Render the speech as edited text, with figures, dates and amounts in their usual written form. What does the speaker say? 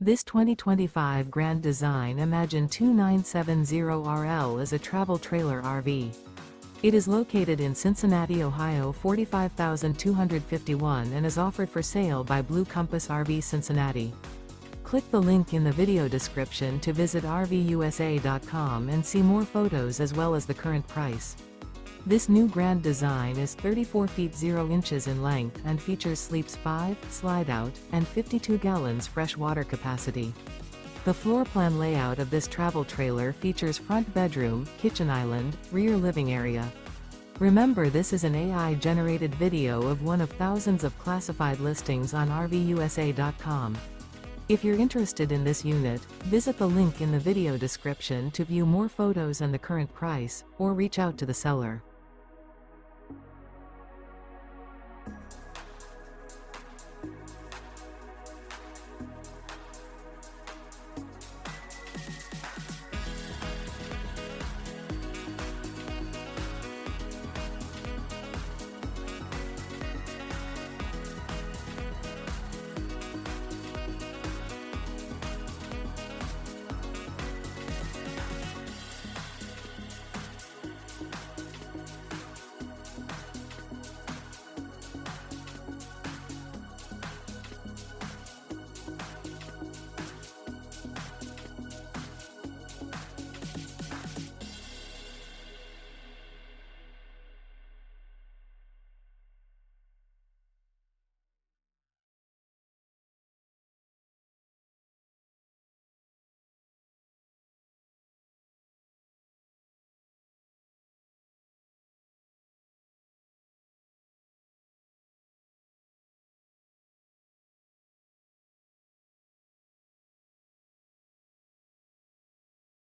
This 2025 Grand Design Imagine 2970RL is a travel trailer RV. It is located in Cincinnati, Ohio 45251 and is offered for sale by Blue Compass RV Cincinnati. Click the link in the video description to visit RVUSA.com and see more photos as well as the current price. This new Grand Design is 34 feet 0 inches in length and features sleeps 5, slide-out, and 52 gallons fresh water capacity. The floor plan layout of this travel trailer features front bedroom, kitchen island, rear living area. Remember, this is an AI-generated video of one of thousands of classified listings on RVUSA.com. If you're interested in this unit, visit the link in the video description to view more photos and the current price, or reach out to the seller.